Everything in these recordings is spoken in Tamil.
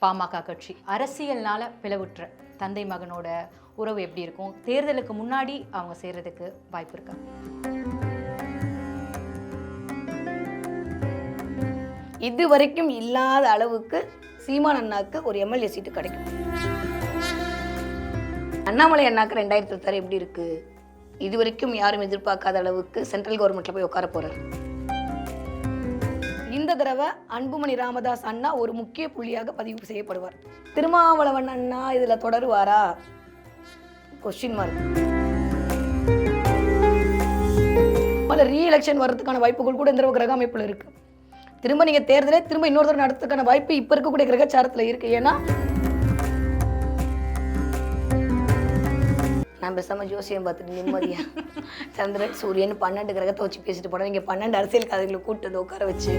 பாமக கட்சி அரசியல்னால பிளவுற்ற தந்தை மகனோட உறவு எப்படி இருக்கும்? தேர்தலுக்கு முன்னாடி அவங்க சேர்றதுக்கு வாய்ப்பு இருக்கா? இது வரைக்கும் இல்லாத அளவுக்கு சீமான் அண்ணாக்கு ஒரு எம்எல்ஏ சீட்டு கிடைக்கும். அண்ணாமலை அண்ணாக்கு 2026 எப்படி இருக்கு? இது வரைக்கும் யாரும் எதிர்பார்க்காத அளவுக்கு சென்ட்ரல் கவர்மெண்ட்ல போய் உட்கார போறாரு. இந்த தடவை அன்புமணி ராமதாஸ் அண்ணா ஒரு முக்கிய புள்ளியாக பதிவு செய்யப்படுவார். திருமாவளவன் அண்ணா இதுல தொடருவாரா? Question mark. ரீஎலெக்ஷன் வர்றதுக்கான வாய்ப்புகள் கூட இந்த கிரக அமைப்புல இருக்கு. திரும்ப நீங்க தேர்தலே திரும்ப இன்னொரு தடவை நடத்துறதுக்கான வாய்ப்பு இப்ப இருக்கக்கூடிய கிரகச்சாரத்துல இருக்கு. ஏன்னா நான் பேசாம ஜோசியம் பார்த்துட்டு நிம்மதியா சந்திரன் சூரியன் 12 கிரகத்தை வச்சு பேசிட்டு போனோம். இங்க 12 அரசியல் கதைகளை கூட்டு உட்கார வச்சு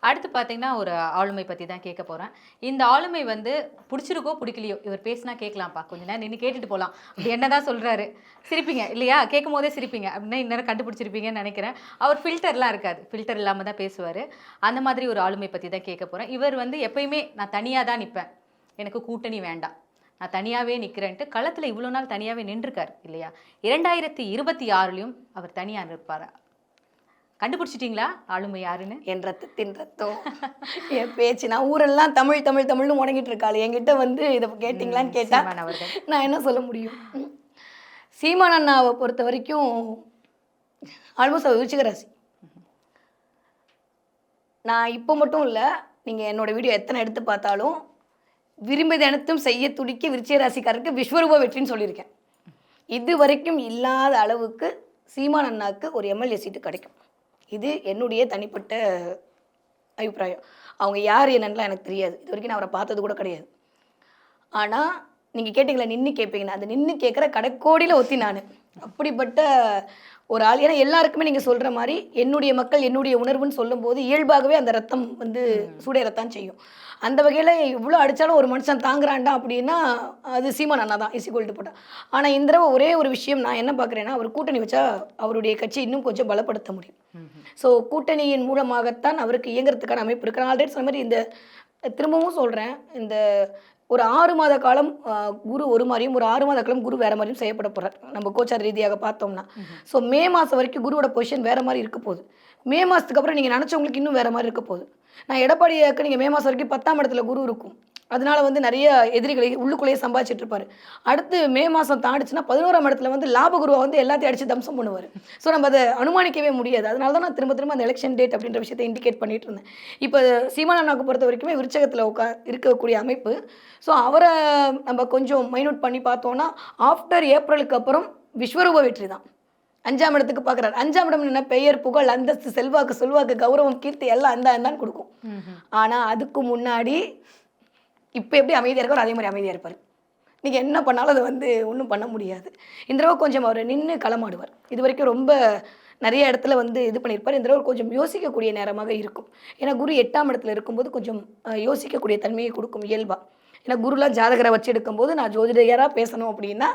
அடுத்து பார்த்தீங்கன்னா ஒரு ஆளுமை பற்றி தான் கேட்க போகிறேன். இந்த ஆளுமை வந்து பிடிச்சிருக்கோ பிடிக்கலையோ, இவர் பேசினா கேட்கலாம்ப்பா, கொஞ்ச நேரம் நின்று கேட்டுட்டு போகலாம், அப்படி என்ன தான் சொல்கிறாரு, சிரிப்பீங்க இல்லையா? கேட்கும் போதே சிரிப்பீங்க அப்படின்னா இந்நேரம் கண்டுபிடிச்சிருப்பீங்கன்னு நினைக்கிறேன். அவர் ஃபில்டர்லாம் இருக்காது, ஃபில்டர் இல்லாமல் தான் பேசுவார். அந்த மாதிரி ஒரு ஆளுமை பற்றி தான் கேட்க போகிறேன். இவர் வந்து எப்பயுமே நான் தனியாக தான் நிற்பேன், எனக்கு கூட்டணி வேண்டாம், நான் தனியாகவே நிற்கிறேன்ட்டு களத்தில் இவ்வளோ நாள் தனியாகவே நின்றுருக்கார் இல்லையா? 2026லையும் அவர் தனியாக நிற்பார். கண்டுபிடிச்சிட்டிங்களா ஆளுமை யாருன்னு? என் ரத்தத்தின் ரத்தம் என் பேச்சு. நான் ஊரெல்லாம் தமிழ் தமிழ் தமிழ்னு முடங்கிட்டு இருக்காள். என்கிட்ட வந்து இதை கேட்டிங்களான்னு கேட்டா நான் என்ன சொல்ல முடியும்? சீமான் அண்ணாவை பொறுத்த வரைக்கும் ஆல்மோஸ்ட் அவர் விருச்சிக ராசி. நான் இப்போ மட்டும் இல்லை, நீங்கள் என்னோட வீடியோ எத்தனை எடுத்து பார்த்தாலும் விரும்பியது அனைத்தும் செய்ய துடிக்க விருச்சிக ராசிக்காரருக்கு விஸ்வரூப வெற்றின்னு சொல்லியிருக்கேன். இது வரைக்கும் இல்லாத அளவுக்கு சீமான் அண்ணாக்கு ஒரு எம்எல்ஏ சீட்டு கிடைக்கும். இது என்னுடைய தனிப்பட்ட அபிப்பிராயம். அவங்க யார் என்னன்னுலாம் எனக்கு தெரியாது, இது வரைக்கும் நான் அவரை பார்த்தது கூட கிடையாது. ஆனால் நீங்கள் கேட்டிங்களா நின்று கேட்பீங்கன்னா, அது நின்று கேட்குற கடைக்கோடியில் ஒத்தி நான் அப்படிப்பட்ட ஒரு ஆள். ஏன்னா எல்லாருக்குமே நீங்கள் சொல்கிற மாதிரி என்னுடைய மக்கள் என்னுடைய உணர்வுன்னு சொல்லும்போது இயல்பாகவே அந்த ரத்தம் வந்து சூடேறத்தான் செய்யும். அந்த வகையில் இவ்வளோ அடித்தாலும் ஒரு மனுஷன் தாங்குறான்டா அப்படின்னா அது சீமான் அண்ணா தான் இசிகொல்ட்டு போட்டால். ஆனால் இந்த தடவை ஒரே ஒரு விஷயம் நான் என்ன பார்க்குறேன்னா, அவர் கூட்டணி வச்சா அவருடைய கட்சி இன்னும் கொஞ்சம் பலப்படுத்த முடியும். ஸோ கூட்டணியின் மூலமாகத்தான் அவருக்கு இயங்குறதுக்கான அமைப்பு இருக்கு. நான் ஆல்ரெடி சொன்ன மாதிரி இந்த திரும்பவும் சொல்கிறேன், இந்த ஒரு 6 மாத காலம் குரு ஒரு மாதிரியும் ஒரு 6 மாத காலம் குரு வேறு மாதிரியும் செய்யப்பட போகிறார் நம்ம கோச்சார ரீதியாக பார்த்தோம்னா. ஸோ மே மாதம் வரைக்கும் குருவோட பொசிஷன் வேறு மாதிரி இருக்க போகுது. மே மாதத்துக்கு அப்புறம் நீங்கள் நினச்சவங்களுக்கு இன்னும் வேறு மாதிரி இருக்க போகுது. நான் எடப்பாடியாக்கு நீங்கள் மே மாதம் வரைக்கும் 10ஆம் இடத்துல குரு இருக்கும், அதனால வந்து நிறைய எதிரிகளை உள்ளுக்குள்ளேயே சம்பாதிச்சிட்டு இருப்பாரு. அடுத்து மே மாதம் தாண்டிச்சுன்னா 11ஆம் இடத்துல வந்து லாபகுருவை வந்து எல்லாத்தையும் அடித்து தம்சம் பண்ணுவார். ஸோ நம்ம அதை அனுமானிக்கவே முடியாது. அதனால தான் நான் திரும்ப திரும்ப அந்த எலெக்ஷன் டேட் அப்படின்ற விஷயத்தை இண்டிகேட் பண்ணிட்டு இருந்தேன். இப்போ சீமான் அண்ணாக்கு பொறுத்த வரைக்குமே விருச்சகத்தில் இருக்கக்கூடிய அமைப்பு. ஸோ அவரை நம்ம கொஞ்சம் மைனூட் பண்ணி பார்த்தோன்னா ஆஃப்டர் ஏப்ரலுக்கு அப்புறம் விஸ்வரூப வெற்றி தான். 5ஆம் இடத்துக்கு பார்க்குறாரு. 5ஆம் இடம் என்ன, பெயர் புகழ் அந்தஸ்து செல்வாக்கு சொல்வாக்கு கௌரவம் கீர்த்தி எல்லாம் அந்த கொடுக்கும். ஆனால் அதுக்கு முன்னாடி இப்போ எப்படி அமைதியாக இருக்காரோ அதே மாதிரி அமைதியாக இருப்பார். நீங்கள் என்ன பண்ணாலும் அதை வந்து ஒன்றும் பண்ண முடியாது. இந்த தடவை கொஞ்சம் அவர் நின்று களமாடுவார். இது வரைக்கும் ரொம்ப நிறைய இடத்துல வந்து இது பண்ணியிருப்பார். இந்த தடவை கொஞ்சம் யோசிக்கக்கூடிய நேரமாக இருக்கும். ஏன்னா குரு 8ஆம் இடத்துல இருக்கும்போது கொஞ்சம் யோசிக்கக்கூடிய தன்மையை கொடுக்கும் இயல்பாக. ஏன்னா குருலாம் ஜாதகரை வச்சு எடுக்கும்போது நான் ஜோதிடராக பேசணும் அப்படின்னா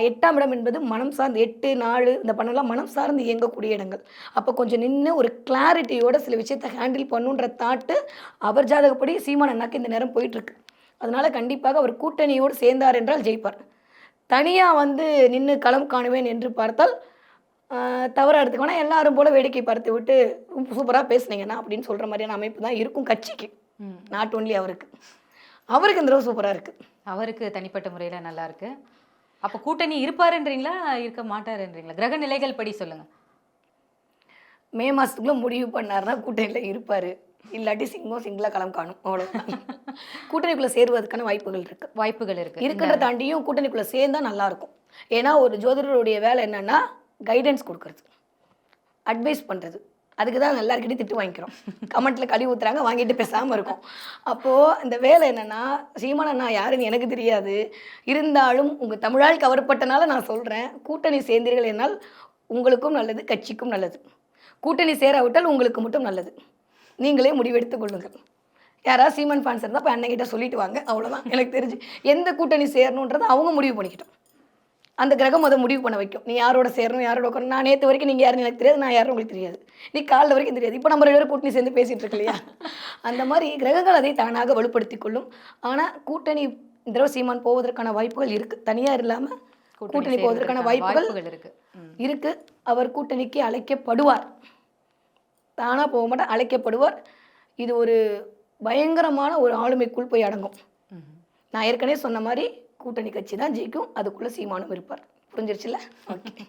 8ஆம் இடம் என்பது மனம் சார்ந்து 8, 4 இந்த பண்ணலாம் மனம் சார்ந்து இயங்கக்கூடிய இடங்கள். அப்போ கொஞ்சம் நின்று ஒரு கிளாரிட்டியோட சில விஷயத்தை ஹேண்டில் பண்ணுன்ற தாட்டு அவர் ஜாதகப்படி சீமான் அண்ணாக்கு இந்த நேரம் போயிட்டுருக்கு. அதனால் கண்டிப்பாக அவர் கூட்டணியோடு சேர்ந்தார் என்றால் ஜெயிப்பார். தனியாக வந்து நின்று களம் காணுவேன் என்று பார்த்தால் தவறாக எடுத்துக்கோனா எல்லாரும் போல் வேடிக்கை பார்த்து விட்டு சூப்பராக பேசுனீங்கன்னா அப்படின்னு சொல்கிற மாதிரியான அமைப்பு தான் இருக்கும் கட்சிக்கு. நாட் ஒன்லி அவருக்கு இந்த தடவை சூப்பராக இருக்குது. அவருக்கு தனிப்பட்ட முறையில் நல்லா இருக்குது. அப்போ கூட்டணி இருப்பாருன்றீங்களா இருக்க மாட்டாருன்றீங்களா? கிரக நிலைகள் படி சொல்லுங்கள். மே மாதத்துக்குள்ளே முடிவு பண்ணார்னா கூட்டணியில் இருப்பார், இல்லாட்டி சிங்கிளாக களம் காணும், அவ்வளோதான். கூட்டணிக்குள்ளே சேருவதற்கான வாய்ப்புகள் இருக்குது. இருக்கிறத தாண்டியும் கூட்டணிக்குள்ளே சேர்ந்தால் நல்லாயிருக்கும். ஏன்னா ஒரு ஜோதிடருடைய வேலை என்னென்னா கைடன்ஸ் கொடுக்குறது, அட்வைஸ் பண்ணுறது. அதுக்கு தான் எல்லாருக்கிட்டையும் திட்டு வாங்கிக்கிறோம், கமெண்ட்டில் கழுவி ஊற்றுறாங்க, வாங்கிட்டு பேசாமல் இருக்கும். அப்போது இந்த வேலை என்னென்னா, சீமான் அண்ணா யாருன்னு எனக்கு தெரியாது, இருந்தாலும் உங்கள் தமிழால் கவரப்பட்டனால நான் சொல்கிறேன், கூட்டணி சேர்ந்தீர்கள் என்னால் உங்களுக்கும் நல்லது, கட்சிக்கும் நல்லது. கூட்டணி சேராவிட்டால் உங்களுக்கு மட்டும் நல்லது. நீங்களே முடிவெடுத்து கொள்ளுங்கள். யாராவது சீமான் ஃபேன்ஸ் இருந்தால் இப்போ அண்ணங்கிட்ட சொல்லிட்டு வாங்க, அவ்வளோதான். எனக்கு தெரிஞ்சு எந்த கூட்டணி சேரணுன்றதை அவங்க முடிவு பண்ணிக்கிட்டோம். அந்த கிரகம் அதை முடிவு பண்ண வைக்கும். நீ யாரோட சேரணும், யாரோட உட்காரணும். நான் நேற்று வரைக்கும் நீங்கள் யாருன்னு எனக்கு தெரியாது, நான் யாரும் உங்களுக்கு தெரியாது. நீ காலைல வரைக்கும் தெரியாது. இப்போ நம்ம 2 பேரும் கூட்டணி சேர்ந்து பேசிகிட்டு இருக்கு இல்லையா? அந்த மாதிரி கிரகங்கள் அதை தானாக வலுப்படுத்தி கொள்ளும். ஆனால் கூட்டணி இந்த தடவை சீமான் போவதற்கான வாய்ப்புகள் இருக்குது. தனியார் இல்லாமல் கூட்டணி போவதற்கான வாய்ப்புகள் இருக்குது. அவர் கூட்டணிக்கு அழைக்கப்படுவார். தானாக போக மாட்டார், அழைக்கப்படுவார். இது ஒரு பயங்கரமான ஒரு ஆளுமைக்குள் போய் அடங்கும். நான் ஏற்கனவே சொன்ன மாதிரி கூட்டணி கட்சி தான் ஜெயிக்கும். அதுக்குள்ளே சீமானும் இருப்பார். புரிஞ்சிருச்சுல்ல? ஓகே.